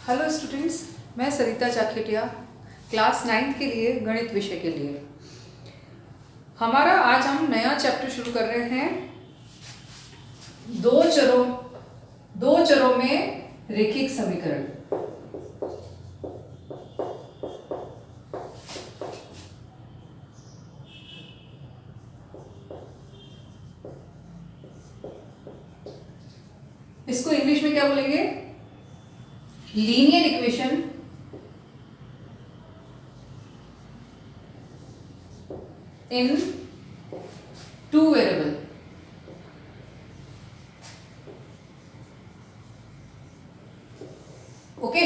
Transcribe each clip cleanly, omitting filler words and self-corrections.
Hello students, मैं सरिता चाखेटिया class 9 के लिए गणित विषय के लिए हमारा आज हम नया चैप्टर शुरू कर रहे हैं। दो चरों में रेखिक समीकरण। इसको इंग्लिश में क्या बोलेंगे? लीनियर इक्वेशन इन टू वेरिएबल। ओके,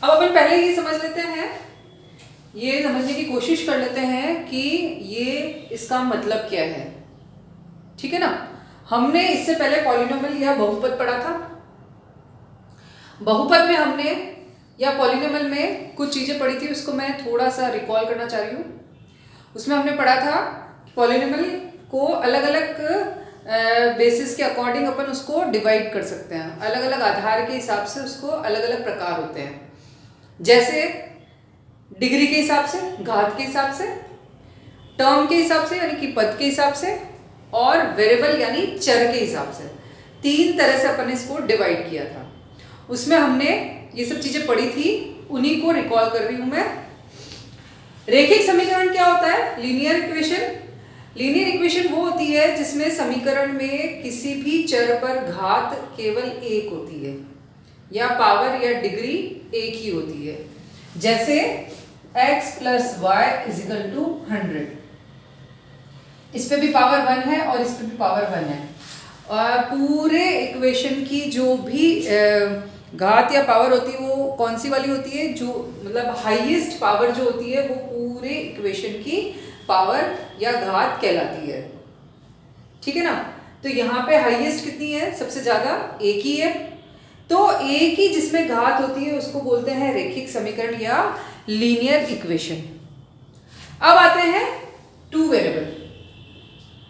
अब अपन पहले ये समझ लेते हैं, ये समझने की कोशिश कर लेते हैं कि ये इसका मतलब क्या है। ठीक है ना। हमने इससे पहले पॉलिनोमियल या बहुपद पढ़ा था। बहुपद में हमने या पॉलिनोमियल में कुछ चीजें पढ़ी थी, उसको मैं थोड़ा सा रिकॉल करना चाह रही हूँ। उसमें हमने पढ़ा था पॉलिनोमियल को अलग अलग बेसिस के अकॉर्डिंग अपन उसको डिवाइड कर सकते हैं। अलग अलग आधार के हिसाब से उसको अलग अलग प्रकार होते हैं, जैसे डिग्री के हिसाब से, घात के हिसाब से, टर्म के हिसाब से यानी कि पद के हिसाब से, और वेरिएबल यानी चर के हिसाब से। तीन तरह से अपन इसको डिवाइड किया था। उसमें हमने ये सब चीजें पढ़ी थी, उन्हीं को रिकॉल कर रही हूं मैं। रेखिक समीकरण क्या होता है? Linear equation. लीनियर इक्वेशन वो होती है जिसमें समीकरण में किसी भी चर पर घात केवल एक होती है या पावर या डिग्री एक ही होती है। जैसे x + y = 100। इस पे भी पावर 1 है और इस पे भी पावर 1 है। और पूरे इक्वेशन की जो भी घात या पावर होती है वो कौन सी वाली होती है? जो मतलब हाईएस्ट पावर जो होती है वो पूरे इक्वेशन की पावर या घात कहलाती है। ठीक है ना। तो यहाँ पे हाईएस्ट कितनी है? सबसे ज्यादा एक ही है। तो एक ही जिसमें घात होती है उसको बोलते हैं रेखिक समीकरण या लीनियर इक्वेशन। अब आते हैं टू वेरिएबल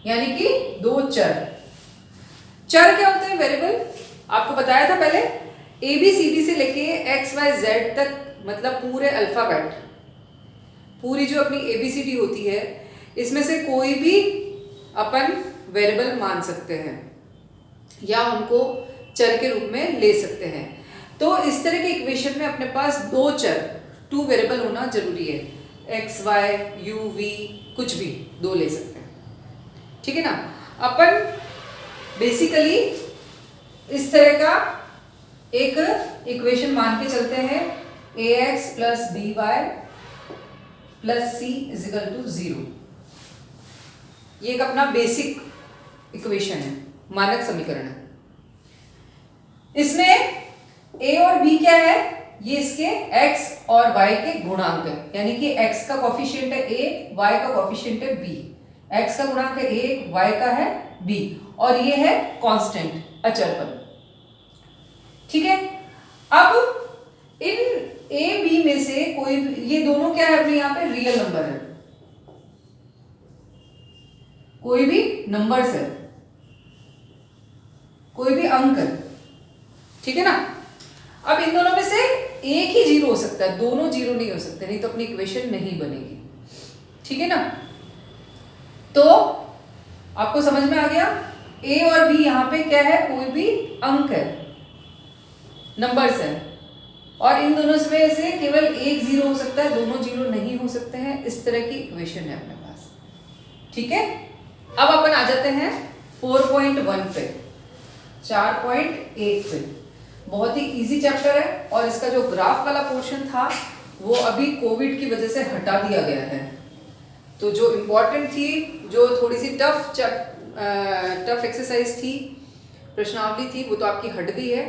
यानी कि दो चर। चर क्या होते हैं? वेरिएबल आपको बताया था पहले। ABCD से लेके XYZ तक, मतलब पूरे अल्फाबेट, पूरी जो अपनी ABCD होती है, इसमें से कोई भी अपन वेरिएबल मान सकते हैं या उनको चर के रूप में ले सकते हैं। तो इस तरह के इक्वेशन में अपने पास दो चर, टू वेरिएबल होना जरूरी है। X, Y, U, V कुछ भी दो ले सकते हैं। ठीक है ना। अपन बेसिकली इस तरह का एक इक्वेशन मान के चलते हैं, ax + by + c = 0। ये एक अपना बेसिक इक्वेशन है, मानक समीकरण है। इसमें a और b क्या है? ये इसके x और y के गुणांक है, यानी कि x का कोफिशिएंट है a, y का कोफिशिएंट है b। x का गुणांक है a, y का है b, और ये है कांस्टेंट, अचर पद। ठीक है। अब इन a b में से कोई, ये दोनों क्या है अपने यहाँ पे? रियल नंबर है, कोई भी नंबर्स है, कोई भी अंक है। ठीक है ना। अब इन दोनों में से एक ही जीरो हो सकता है, दोनों जीरो नहीं हो सकते, नहीं तो अपनी इक्वेशन नहीं बनेगी। ठीक है ना। तो आपको समझ में आ गया, a और b यहाँ पे क्या है? कोई भी अंक है, नंबर्स है, और इन दोनों में से केवल एक जीरो हो सकता है, दोनों जीरो नहीं हो सकते हैं। इस तरह की इक्वेशन है अपने पास। ठीक है। अब अपन आ जाते हैं 4.1 पे, 4.1 पे। बहुत ही इजी चैप्टर है, और इसका जो ग्राफ वाला पोर्शन था वो अभी कोविड की वजह से हटा दिया गया है। तो जो इम्पोर्टेंट थी, जो थोड़ी सी टफ एक्सरसाइज थी, प्रश्नावली थी, वो तो आपकी हट गई है।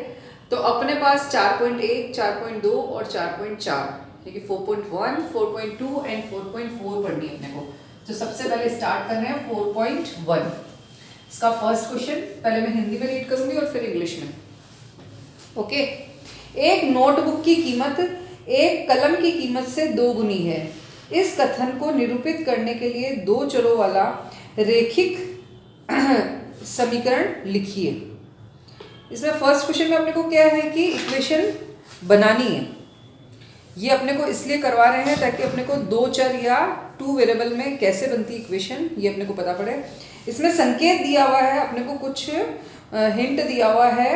तो अपने पास 4.1, 4.2 और 4.4, ठीक है, 4.1, 4.2 एंड 4.4 पढ़नी है अपने को। तो सबसे पहले स्टार्ट कर रहे हैं 4.1। इसका फर्स्ट क्वेश्चन पहले मैं हिंदी में रीड करूंगी और फिर इंग्लिश में। ओके। एक नोटबुक की कीमत एक कलम की कीमत से 2 गुनी है। इस कथन को निरूपित करने के लिए दो चरों वाला रेखिक समीकरण लिखिए। इसमें फर्स्ट क्वेश्चन में अपने को क्या है कि इक्वेशन बनानी है। ये अपने को इसलिए करवा रहे हैं ताकि अपने को 2 चर या 2 वेरिएबल में कैसे बनती इक्वेशन ये अपने को पता पड़े। इसमें संकेत दिया हुआ है, अपने को कुछ हिंट दिया हुआ है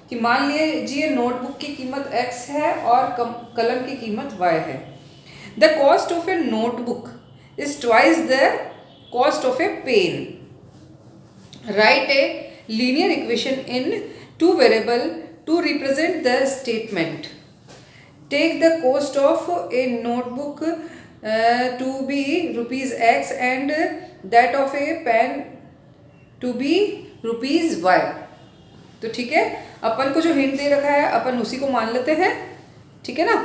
कि मान लीजिए नोटबुक की कीमत x है और कलम की कीमत y है। The cost of a notebook is twice the cost of a pen. Write a linear equation in 2 variable to represent the statement. Take the cost of a notebook to be rupees x and that of a pen to be rupees y। तो ठीक है, अपन को जो hint दे रखा है अपन उसी को मान लेते हैं, ठीक है ना।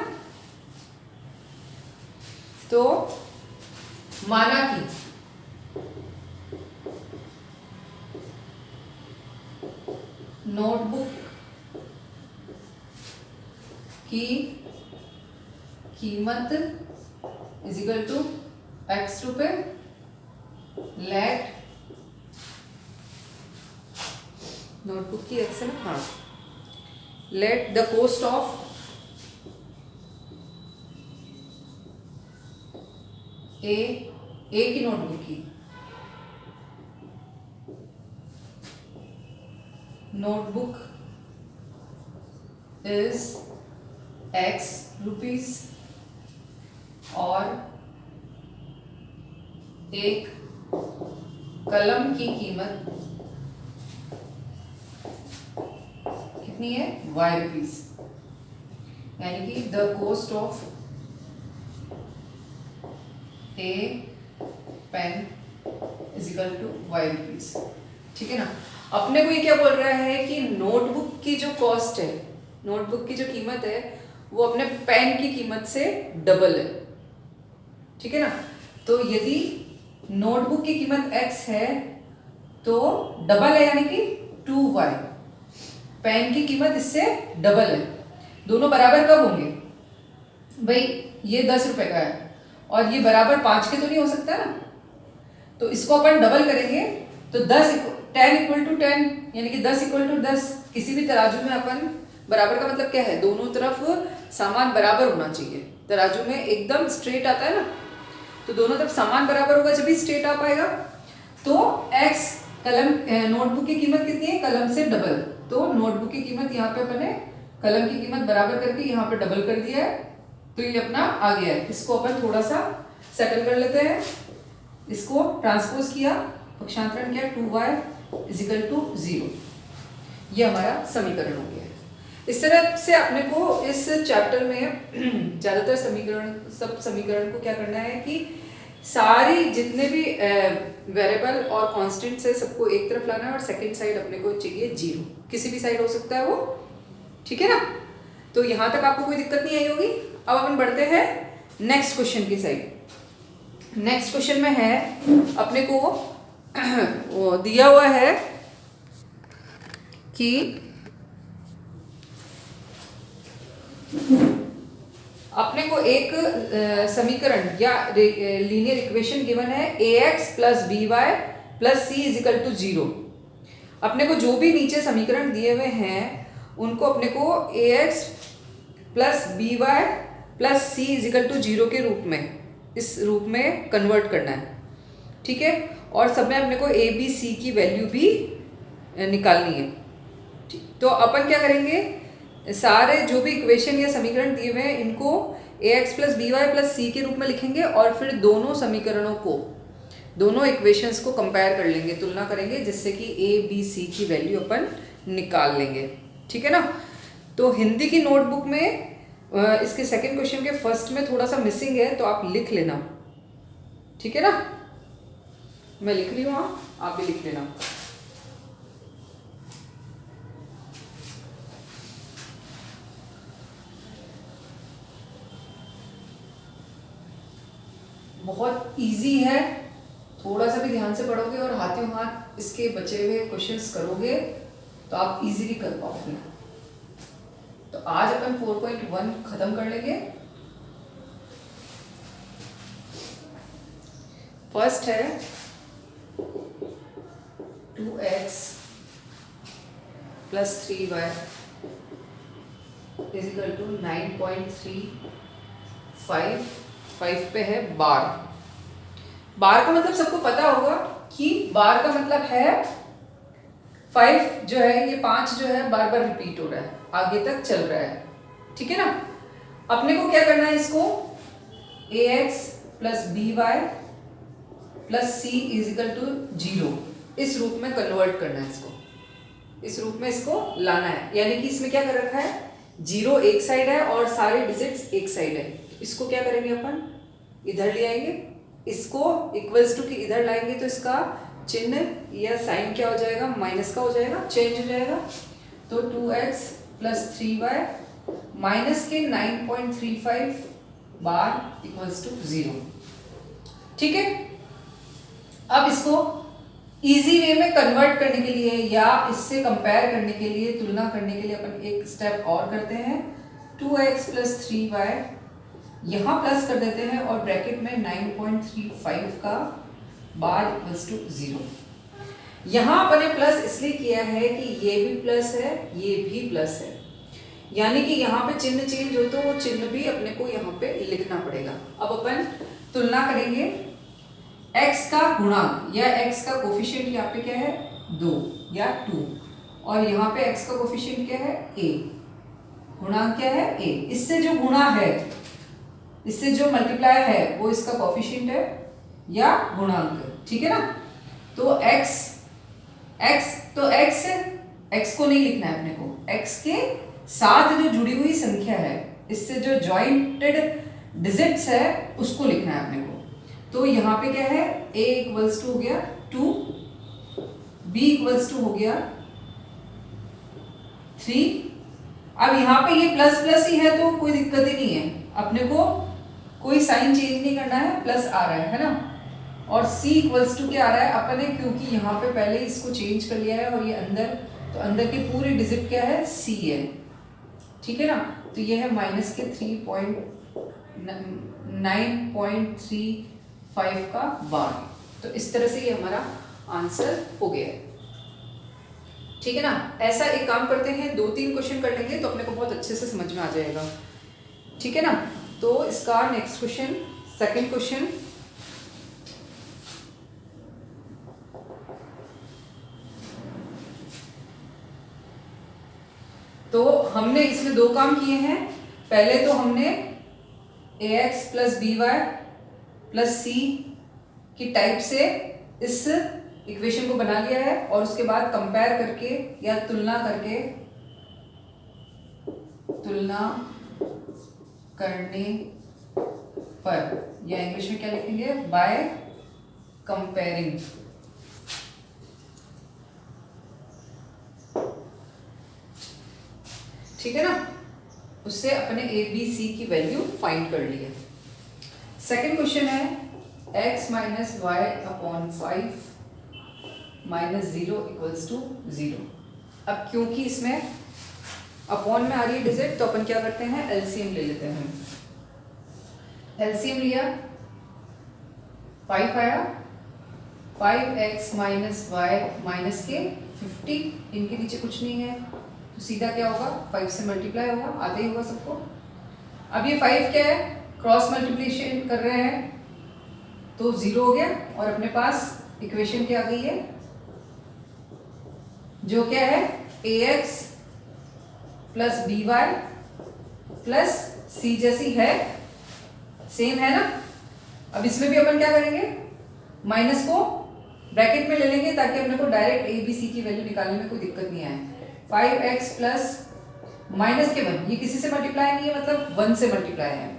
तो माना कि नोटबुक की कीमत इज इक्वल टू x रुपए, लेट नोटबुक की x है ना, हाँ, लेट द कॉस्ट ऑफ ए की नोटबुक की नोटबुक इज x रुपीज और एक कलम की कीमत कितनी है, y रुपीज, यानी कि the cost of a pen is equal to y rupees. ठीक है ना। अपने को ये क्या बोल रहा है कि नोटबुक की जो कॉस्ट है, नोटबुक की जो कीमत है वो अपने पेन की कीमत से डबल है, ठीक है ना। तो यदि नोटबुक की कीमत x है तो डबल है यानी कि 2y, पेन की कीमत इससे डबल है। दोनों बराबर कब होंगे भाई, ये 10 रुपए का है और ये बराबर 5 के तो नहीं हो सकता ना। तो इसको अपन डबल करेंगे तो 10 इक्वल टू 10 यानी कि 10 इक्वल टू 10। किसी भी तराजू में अपन बराबर का मतलब क्या है, दोनों तरफ सामान बराबर होना चाहिए। तराजू में एकदम स्ट्रेट आता है ना, तो दोनों तरफ सामान बराबर होगा जब भी स्ट्रेट आ पाएगा। तो x कलम नोटबुक की कीमत कितनी है, कलम से डबल। तो नोटबुक की कीमत यहाँ पे अपने कलम की कीमत बराबर करके यहाँ पे डबल कर दिया है, तो ये अपना आ गया है। इसको अपन थोड़ा सा सेटल कर लेते हैं। इसको ट्रांसपोज किया, पक्षांतरण किया, 2y इज इक्वल टू 0। ये हमारा समीकरण हो गया है। इस तरह से अपने को इस चैप्टर में ज़्यादातर सब समीकरण को क्या करना है कि सारी जितने भी वेरिएबल और कांस्टेंट्स है सबको एक तरफ लाना है और सेकंड साइड अपने को चाहिए 0। किसी भी साइड हो सकता है वो, ठीक है ना। तो यहाँ तक आपको कोई दिक्कत नहीं आई होगी। अब अपन बढ़ते हैं नेक्स्ट क्वेश्चन की साइड। नेक्स्ट क्वेश्चन में है अपने को वो दिया हुआ है कि अपने को एक समीकरण या लीनियर इक्वेशन गिवन है ax plus b y plus c is equal to 0। अपने को जो भी नीचे समीकरण दिए हुए हैं उनको अपने को ax plus b y plus c is equal to 0 के रूप में, इस रूप में कन्वर्ट करना है, ठीक है। और सब में अपने को a b c की वैल्यू भी निकालनी है। तो अपन क्या करेंगे, सारे जो भी इक्वेशन या समीकरण दिए हुए हैं इनको ax plus b y plus c के रूप में लिखेंगे और फिर दोनों समीकरणों को, दोनों इक्वेशंस को कंपेयर कर लेंगे, तुलना करेंगे, जिससे कि a b c की वैल्यू अपन निकाल लेंगे, ठीक है ना। तो हिंदी की नोटबुक में इसके सेकंड क्वेश्चन के फर्स्ट में थोड़ा सा मिसिंग है, तो आप लिख लेना, ठीक है ना। मैं लिख रही हूँ, आप भी लिख लेना। बहुत इजी है, थोड़ा सा भी ध्यान से पढ़ोगे और हाथों हाथ इसके बचे हुए क्वेश्चंस करोगे तो आप इजीली कर पाओगे। तो आज अपन 4.1 खत्म कर लेंगे। फर्स्ट है 2x plus 3y is equal to 9.355 पे है बार। बार का मतलब सबको पता होगा कि बार का मतलब है 5 जो है, ये 5 जो है बार बार रिपीट हो रहा है, आगे तक चल रहा है, ठीक है ना। अपने को क्या करना है, इसको ax plus by plus c is equal to 0 इस रूप में कन्वर्ट करना है, इसको इस रूप में इसको लाना है। यानी कि इसमें क्या कर रखा है, 0 एक साइड है और सारे डिजिट्स एक साइड है। इसको क्या करेंगे अपन, इधर ले आएंगे, इसको इक्वल्स टू के इधर लाएंगे तो इसका चिन्ह या साइन क्या हो जाएगा, माइनस का हो जाएगा, चेंज हो जाएगा। तो 2x प्लस 3y माइनस के 9.35 बार इक्वल्स टू 0, ठीक है। अब इसको इजी वे में कन्वर्ट करने के लिए या इससे कंपेयर करने के लिए, तुलना करने के लिए अपन एक स्टेप और करते हैं। 2x प्लस 3y यहाँ प्लस कर देते हैं और ब्रैकेट में 9.35 का बार इक्वल्स टू 0। यहाँ अपन ने प्लस इसलिए किया है कि ये भी प्लस है, ये भी प्लस है, यानी कि यहाँ पे चिन्ह चेंज हो तो वो चिन्ह भी अपने को यहाँ पे लिखना पड़ेगा। अब अपन तुलना करेंगे x का गुणांक या x का कोफिशिएंट यहाँ पे क्या है 2 या 2, और यहाँ पे x का कोफिशिएंट क्या है a, गुणांक क्या है a। इससे जो गुणा है, इससे जो मल्टीप्लाई है वो इसका कोफिशिएंट है या गुणांक, ठीक है ना। तो x को नहीं लिखना है अपने को, x के साथ जो जुड़ी हुई संख्या है, इससे जो जॉइंटेड डिजिट्स है उसको लिखना है अपने को। तो यहाँ पे क्या है, a इक्वल्स टू हो गया 2, b इक्वल्स टू हो गया 3। अब यहाँ पे ये प्लस प्लस ही है तो कोई दिक्कत ही नहीं है, अपने को कोई साइन चेंज नहीं करना है, प्लस आ रहा है ना। और c इक्वल्स टू क्या आ रहा है अपने, क्योंकि यहाँ पे पहले इसको चेंज कर लिया है और ये अंदर, तो अंदर के पूरे डिजिट क्या है c है, ठीक है ना। तो ये है माइनस के 9.35 का बार। तो इस तरह से ये हमारा आंसर हो गया है, ठीक है ना। ऐसा एक काम करते हैं, 2-3 क्वेश्चन कर लेंगे तो अपने को बहुत अच्छे से समझ में आ जाएगा, ठीक है ना। तो इसका नेक्स्ट क्वेश्चन, सेकंड क्वेश्चन, तो हमने इसमें 2 काम किए हैं। पहले तो हमने ax plus by plus c की टाइप से इस इक्वेशन को बना लिया है, और उसके बाद कंपेयर करके या तुलना करने पर, या इंग्लिश में क्या लिखेंगे, बाय कंपेयरिंग, ठीक है ना, उससे अपने a b c की वैल्यू फाइंड कर ली है। सेकेंड क्वेश्चन है x minus y upon 5 minus 0 equals to 0। अब क्योंकि इसमें अपॉन में आ रही है डिजिट, तो अपन क्या करते हैं, एलसीएम ले लेते हैं। एलसीएम लिया, 5 आया, 5x माइनस वाई माइनस के 50, इनके नीचे कुछ नहीं है तो सीधा क्या होगा, 5 से मल्टीप्लाई होगा, आते ही होगा सबको। अब ये 5 क्या है, क्रॉस मल्टीप्लिकेशन कर रहे हैं तो 0 हो गया, और अपने पास इक्वेशन क्या आ गई है, जो क्या है ax plus by plus c जैसी है, सेम है ना। अब इसमें भी अपन क्या करेंगे, माइनस को ब्रैकेट में ले लेंगे ताकि अपने को डायरेक्ट a b c की वैल्यू निकालने में कोई दिक्कत नहीं आए। 5x प्लस माइनस के 1, ये किसी से मल्टीप्लाई नहीं है, मतलब 1 से मल्टीप्लाई है,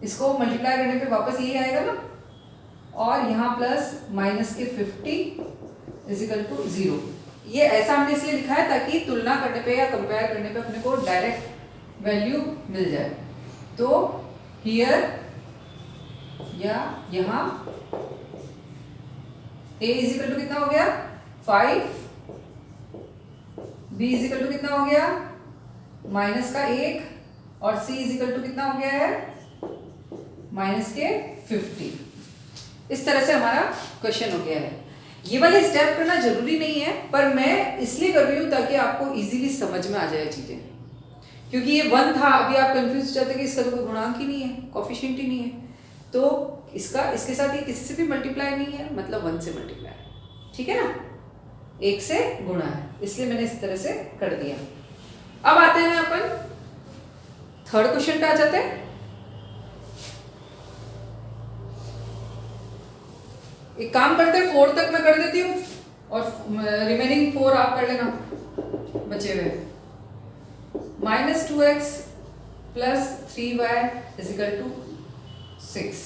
इसको मल्टीप्लाई करने पे वापस यही आएगा ना। और यहाँ प्लस माइनस के 50 इज इक्वल टू 0। ये ऐसा हमने इसलिए लिखा है ताकि तुलना करने पे या कंपेयर करने पे अपने को डायरेक्ट वैल्यू मिल जाए। तो हियर या यहाँ a इज इक्वल टू कितना हो गया 5, b इज इक्वल टू कितना हो गया माइनस का 1, और c इज इक्वल टू कितना हो गया है माइनस के 50। इस तरह से हमारा क्वेश्चन हो गया है। ये वाले स्टेप करना जरूरी नहीं है, पर मैं इसलिए कर रही हूँ ताकि आपको इजीली समझ में आ जाए चीजें, क्योंकि ये 1 था, अभी आप कंफ्यूज हो जाते कि इसका तो कोई गुणांक ही नहीं है, कोफिशिएंट ही नहीं है, तो इसका इसके साथ ये किसी से भी मल्टीप्लाई नहीं है, मतलब 1 से मल्टीप्लाई है, ठीक है ना, 1 से गुणा है, इसलिए मैंने इस तरह से कर दिया। अब आते हैं अपन थर्ड क्वेश्चन पे आ जाते हैं। एक काम करते हैं, 4 तक मैं कर देती हूँ और रिमेनिंग 4 आप कर लेना बचे हुए। -2x plus 3y is equal to 6।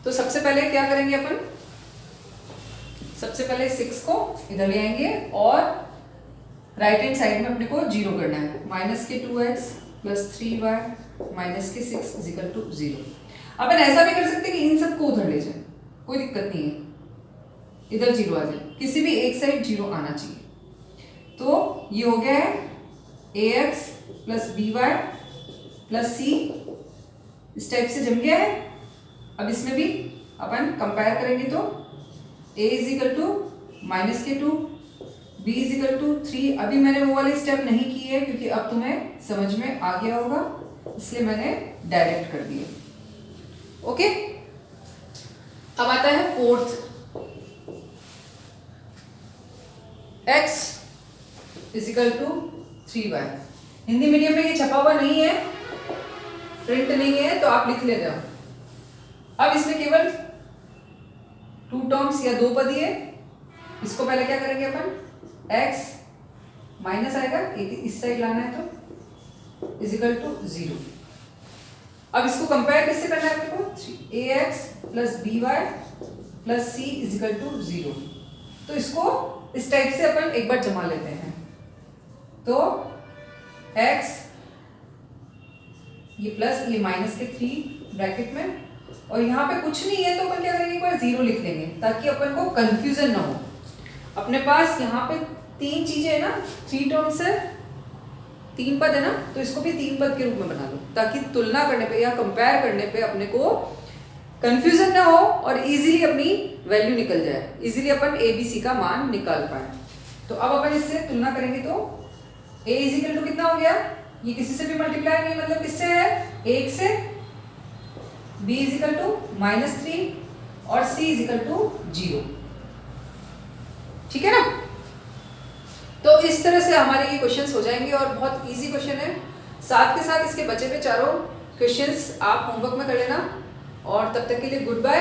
तो सबसे पहले क्या करेंगे अपन, सबसे पहले 6 को इधर ले आएंगे और राइट हैंड साइड में अपने को 0 करना है। -2x प्लस 3y माइनस के 6 इजिकल टू 0। अपन ऐसा भी कर सकते हैं कि इन सबको उधर ले जाए, कोई दिक्कत नहीं है, इधर 0 आ जाए, किसी भी एक साइड 0 आना चाहिए। तो ये हो गया है ax plus by plus c, इस टाइप से जम गया है। अब इसमें भी अपन कंपेयर करेंगे तो a is equal to -2, b is equal to 3। अभी मैंने वो वाली स्टेप नहीं की है क्योंकि अब तुम्हें समझ में आ गया होगा, इसलिए मैंने डायरेक्ट कर दिया। ओके, अब आता है fourth, x is equal to 3y। Hindi medium में ये छपा हुआ नहीं है, प्रिंट नहीं है, तो आप लिख लेते हो। अब इसमें केवल 2 टर्म्स या 2 पद ही है। इसको पहले क्या करेंगे अपन, x माइनस आएगा, इस साइड लाना है तो इजिकल टू 0। अब इसको कंपेयर किससे करना है अपने को, ax plus by plus c is equal to 0। तो इसको इस टाइप से अपन एक बार जमा लेते हैं। तो x ये प्लस ये माइनस के 3 ब्रैकेट में, और यहाँ पे कुछ नहीं है तो अपन क्या करेंगे, एक बार 0 लिख लेंगे ताकि अपन को कंफ्यूजन ना हो। अपने पास यहाँ पे 3 चीजें है ना, 3 टर्म्स है, 3 पद है ना, तो इसको भी 3 पद के रूप में बना लो ताकि तुलना करने पे या कंपेयर करने पे अपने को कंफ्यूजन ना हो और इजीली अपनी वैल्यू निकल जाए, easily upon A B C का मान निकाल पाए। तो अब अपन इससे तुलना करेंगे तो a इजिकल टू कितना हो गया, ये किसी से भी मल्टीप्लाई नहीं, मतलब किससे है, 1 से, b इजिकल टू -3 और c इजिकल टू 0। ठीक है ना, तो इस तरह से हमारे ये क्वेश्चंस हो जाएंगे और बहुत इजी क्वेश्चन है। साथ के साथ इसके बचे हुए चारों क्वेश्चंस आप होमवर्क में कर लेना, और तब तक के लिए गुड बाय।